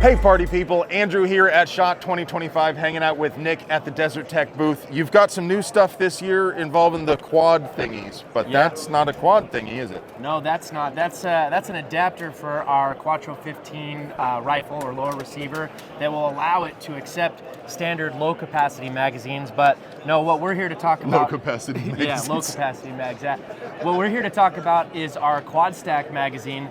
Hey party people, Andrew here at SHOT 2025, hanging out with Nick at the Desert Tech booth. You've got some new stuff this year involving the quad thingies, but that's not a quad thingy, is it? No, that's not. That's an adapter for our Quattro-15 rifle or lower receiver that will allow it to accept standard low capacity magazines. But no, what we're here to talk about— Low capacity magazines. Yeah, low capacity mags. What we're here to talk about is our quad stack magazine.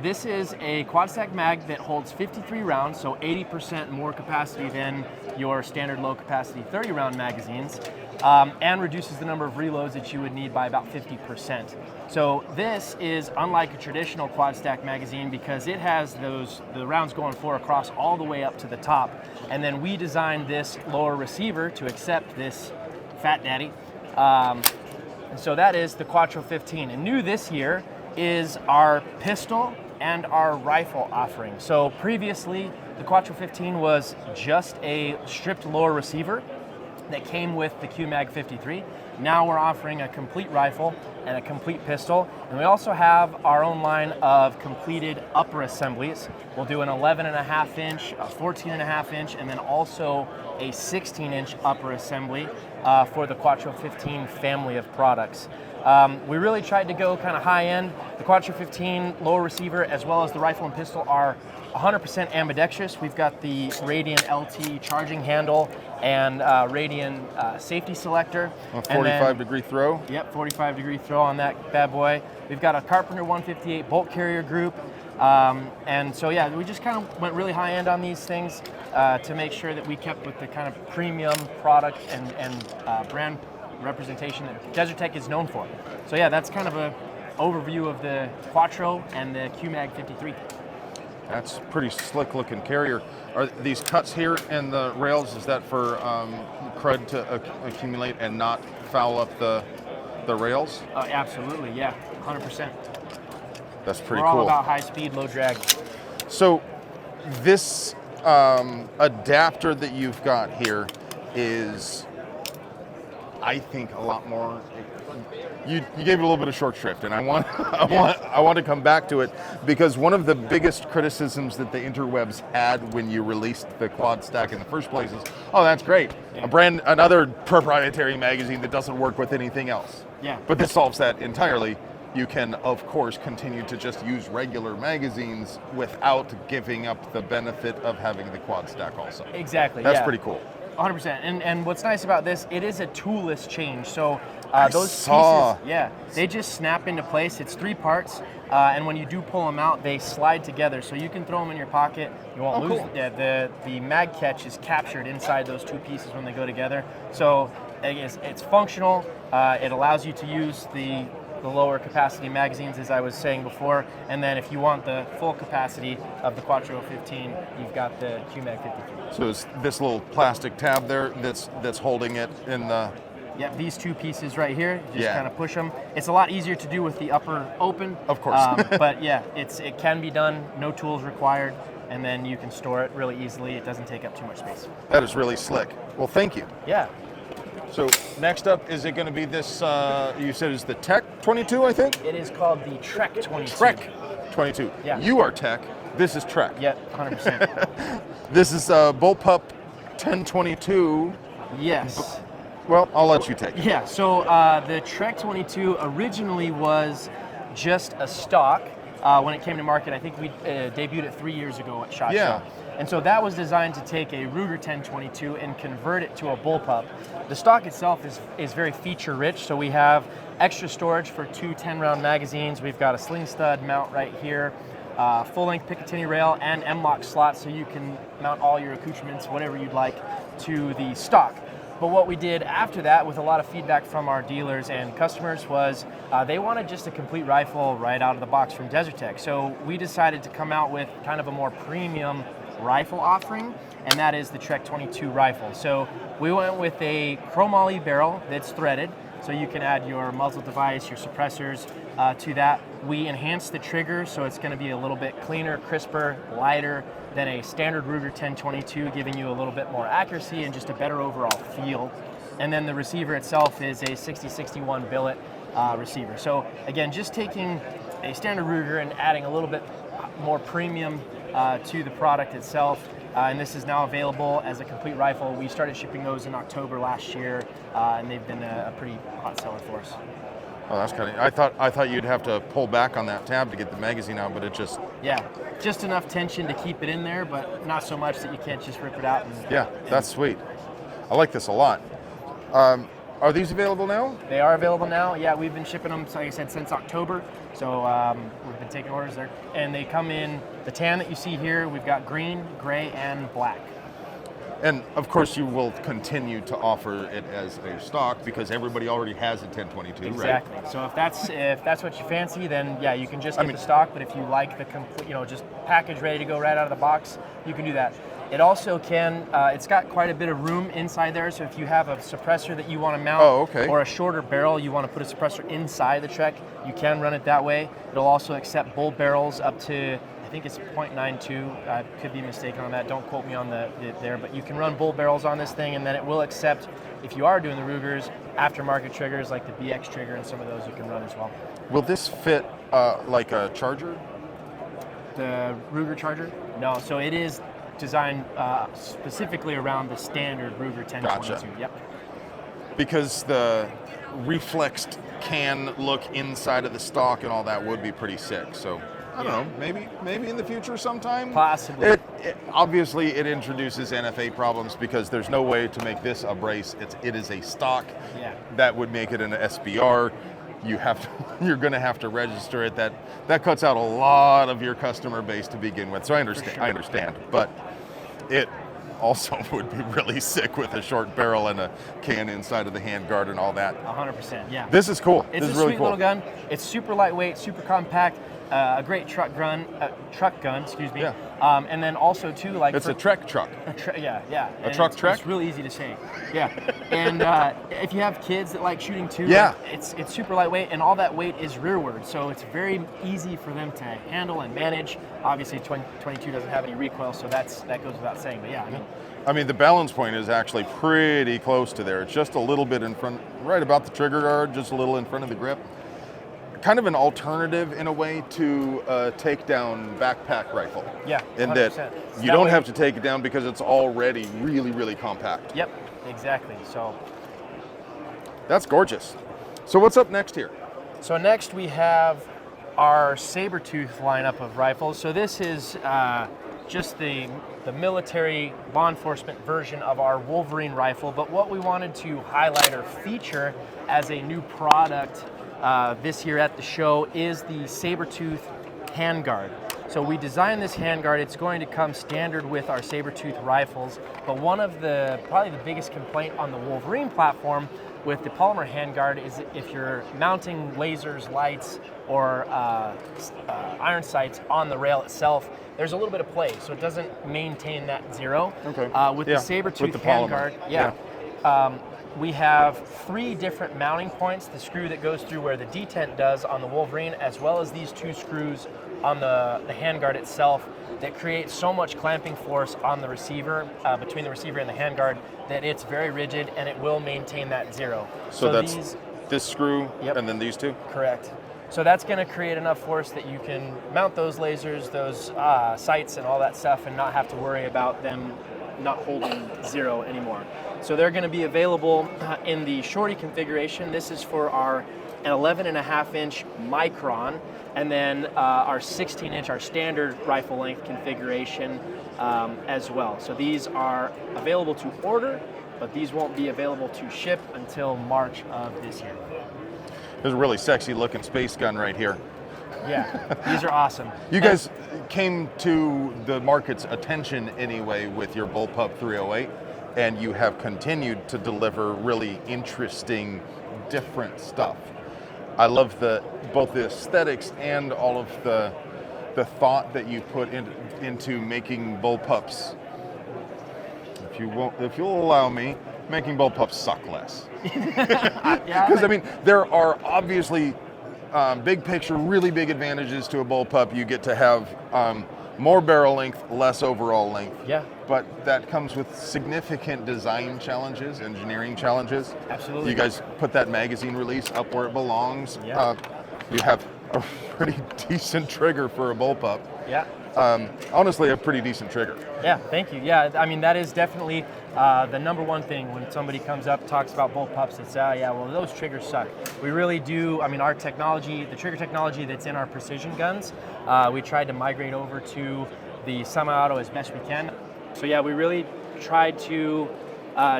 This is a quad stack mag that holds 53 rounds, so 80% more capacity than your standard low capacity 30 round magazines, and reduces the number of reloads that you would need by about 50%. So this is unlike a traditional quad stack magazine because it has the rounds going across all the way up to the top, and then we designed this lower receiver to accept this fat daddy. So that is the Quattro-15, and new this year is our pistol and our rifle offering. So previously, the Quattro-15 was just a stripped lower receiver that came with the QMag 53. Now we're offering a complete rifle and a complete pistol. And we also have our own line of completed upper assemblies. We'll do an 11.5 inch, a 14.5 inch, and then also a 16-inch upper assembly for the Quattro-15 family of products. We really tried to go kind of high end. The Quattro-15 lower receiver as well as the rifle and pistol are 100% ambidextrous. We've got the Radian LT charging handle and Radian safety selector. A 45-degree throw? Yep, 45-degree throw on that bad boy. We've got a Carpenter 158 bolt carrier group. And so yeah, we just kind of went really high end on these things to make sure that we kept with the kind of premium product and brand representation that Desert Tech is known for. So yeah, that's kind of an overview of the Quattro and the QMag 53. That's pretty slick looking carrier. Are these cuts here in the rails, is that for crud to accumulate and not foul up the rails? Absolutely, yeah, 100%. That's pretty We're cool. all about high speed, low drag. So this adapter that you've got here is, I think, a lot more. You gave it a little bit of short shrift, and I want to come back to it because one of the biggest criticisms that the interwebs had when you released the quad stack in the first place is, oh, that's great, another proprietary magazine that doesn't work with anything else. Yeah. But this solves that entirely. You can, of course, continue to just use regular magazines without giving up the benefit of having the quad stack also. Exactly. That's pretty cool. 100%. And what's nice about this, it is a toolless change. So those saw. pieces, yeah, they just snap into place. It's 3 parts, and when you do pull them out, they slide together. So you can throw them in your pocket. You won't lose. Cool. Yeah, the mag catch is captured inside those 2 pieces when they go together. So it's functional. It allows you to use the lower capacity magazines, as I was saying before, and then if you want the full capacity of the Quattro-15, you've got the QMag 53. So it's this little plastic tab there that's holding it in the... Yep, these 2 pieces right here, just kind of push them. It's a lot easier to do with the upper open. Of course. But yeah, it can be done, no tools required, and then you can store it really easily. It doesn't take up too much space. That is really slick. Well, thank you. Yeah. So next up, is it going to be this, you said it's the Tech 22, I think? It is called the Trek 22. Trek 22. Yeah. You are Tech, this is Trek. Yeah, 100%. This is Bullpup 1022. Yes. Well, I'll let you take it. Yeah, so the Trek 22 originally was just a stock when it came to market. I think we debuted it 3 years ago at SHOT Show. And so that was designed to take a Ruger 1022 and convert it to a bullpup. The stock itself is very feature rich, so we have extra storage for 2 10-round magazines. We've got a sling stud mount right here, full-length Picatinny rail, and M-LOK slots, so you can mount all your accoutrements, whatever you'd like, to the stock. But what we did after that, with a lot of feedback from our dealers and customers, was they wanted just a complete rifle right out of the box from Desert Tech. So we decided to come out with kind of a more premium rifle offering, and that is the Trek 22 rifle. So we went with a chromoly barrel that's threaded, so you can add your muzzle device, your suppressors to that. We enhanced the trigger, so it's going to be a little bit cleaner, crisper, lighter than a standard Ruger 1022, giving you a little bit more accuracy and just a better overall feel. And then the receiver itself is a 60-61 billet receiver. So again, just taking a standard Ruger and adding a little bit more premium to the product itself. And this is now available as a complete rifle. We started shipping those in October last year, and they've been a pretty hot seller for us. Oh, that's kind of. I thought you'd have to pull back on that tab to get the magazine out, but it just. Yeah, just enough tension to keep it in there, but not so much that you can't just rip it out. That's sweet. I like this a lot. Are these available now? They are available now. Yeah, we've been shipping them, like I said, since October. So we've been taking orders there, and they come in the tan that you see here. We've got green, gray, and black. And of course, you will continue to offer it as a stock because everybody already has a 1022, exactly. Right? So if that's what you fancy, then yeah, you can just get the stock. But if you like the complete, just package ready to go right out of the box, you can do that. It also can. It's got quite a bit of room inside there. So if you have a suppressor that you want to mount, or a shorter barrel, you want to put a suppressor inside the Trek, you can run it that way. It'll also accept bull barrels up to, I think it's 0.92. I could be mistaken on that. Don't quote me on there, but you can run bull barrels on this thing, and then it will accept, if you are doing the Rugers, aftermarket triggers like the BX trigger, and some of those you can run as well. Will this fit like a charger? The Ruger charger? No. So it is designed specifically around the standard Ruger 1022. Gotcha. Yep. Because the reflexed can look inside of the stock and all that would be pretty sick. So. I don't know, maybe in the future sometime? Possibly. Obviously, it introduces NFA problems because there's no way to make this a brace. It is a stock that would make it an SBR. You're going to have to register it. That cuts out a lot of your customer base to begin with. So I understand. Sure. I understand, but it also would be really sick with a short barrel and a can inside of the handguard and all that. 100%. Yeah. This is cool. It's this is a really sweet cool. little gun. It's super lightweight, super compact. A great truck gun, excuse me. Yeah. And then also too, like it's a Trek truck. Yeah. A truck Trek. It's really easy to say. Yeah. And if you have kids that like shooting too, it's super lightweight, and all that weight is rearward, so it's very easy for them to handle and manage. Obviously, 22 doesn't have any recoil, so that goes without saying. But yeah, I mean, the balance point is actually pretty close to there. It's just a little bit in front, right about the trigger guard, just a little in front of the grip. Kind of an alternative in a way to a takedown backpack rifle. Yeah, 100%. In that you don't have to take it down because it's already really, really compact. Yep, exactly. So that's gorgeous. So what's up next here? So next we have our Sabertooth lineup of rifles. So this is just the military law enforcement version of our Wolverine rifle, but what we wanted to highlight or feature as a new product this year at the show is the Sabertooth handguard. So we designed this handguard. It's going to come standard with our Sabertooth rifles, but one of probably the biggest complaint on the Wolverine platform with the polymer handguard is if you're mounting lasers, lights, or iron sights on the rail itself, there's a little bit of play, so it doesn't maintain that zero. Okay. With the Sabertooth handguard, we have 3 different mounting points, the screw that goes through where the detent does on the Wolverine, as well as these 2 screws on the handguard itself that create so much clamping force on the receiver, between the receiver and the handguard, that it's very rigid and it will maintain that zero. So that's this screw and then these 2? Correct. So that's going to create enough force that you can mount those lasers, those sights and all that stuff, and not have to worry about them not holding zero anymore. So they're going to be available in the shorty configuration. This is for an 11.5-inch micron, and then our 16-inch, our standard rifle length configuration as well. So these are available to order, but these won't be available to ship until March of this year. There's a really sexy looking space gun right here. Yeah, these are awesome. You guys came to the market's attention anyway with your Bullpup 308, and you have continued to deliver really interesting, different stuff. I love both the aesthetics and all of the thought that you put into making bullpups. If you'll allow me, making bullpups suck less. Because I mean, there are obviously big picture, really big advantages to a bullpup. You get to have more barrel length, less overall length. Yeah. But that comes with significant design challenges, engineering challenges. Absolutely. You guys put that magazine release up where it belongs. Yeah. You have a pretty decent trigger for a bullpup. Yeah. Honestly, a pretty decent trigger. Yeah, thank you. Yeah, I mean, that is definitely the number one thing when somebody comes up, talks about bullpups, it's, yeah, well, those triggers suck. We really do, I mean, our technology, the trigger technology that's in our precision guns, we tried to migrate over to the semi-auto as best we can. So yeah, we really tried to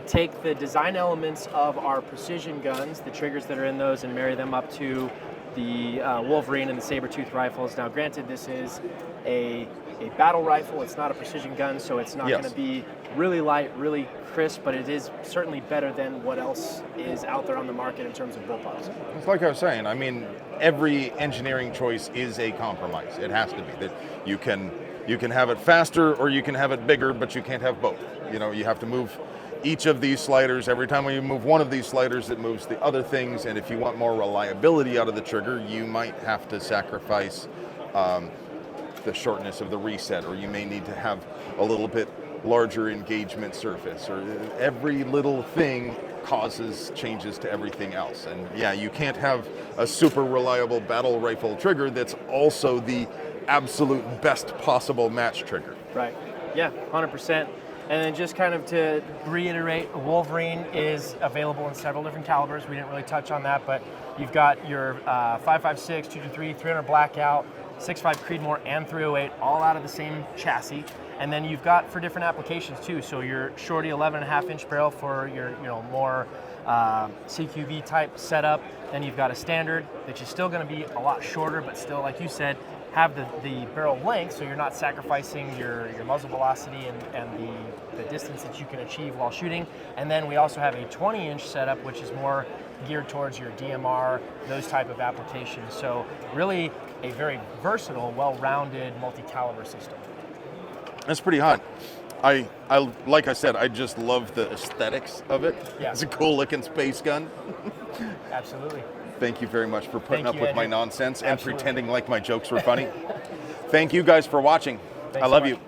take the design elements of our precision guns, the triggers that are in those, and marry them up to the Wolverine and the Sabertooth rifles. Now, granted, this is a battle rifle. It's not a precision gun, so it's not going to be really light, really crisp, but it is certainly better than what else is out there on the market in terms of bullpups. It's like I was saying, I mean, every engineering choice is a compromise. It has to be. That you can have it faster or you can have it bigger, but you can't have both. You know, you have to move each of these sliders. Every time you move one of these sliders, it moves the other things, and if you want more reliability out of the trigger, you might have to sacrifice the shortness of the reset, or you may need to have a little bit larger engagement surface, or every little thing causes changes to everything else. And yeah, you can't have a super reliable battle rifle trigger that's also the absolute best possible match trigger. Right, yeah, 100%. And then just kind of to reiterate, Wolverine is available in several different calibers. We didn't really touch on that, but you've got your 5.56, 223, 300 Blackout, 6.5 Creedmoor, and 308, all out of the same chassis. And then you've got for different applications too. So your shorty 11.5-inch barrel for your more CQB type setup. Then you've got a standard, which is still going to be a lot shorter, but still, like you said, have the barrel length, so you're not sacrificing your muzzle velocity and the distance that you can achieve while shooting. And then we also have a 20-inch setup, which is more geared towards your DMR, those type of applications. So really a very versatile, well-rounded, multi-caliber system. That's pretty hot. I like I said, I just love the aesthetics of it. Yeah. It's a cool looking space gun. Absolutely. Thank you very much for putting up with my nonsense and Absolutely. pretending like my jokes were funny. Thank you guys for watching. Thanks I love so you. much.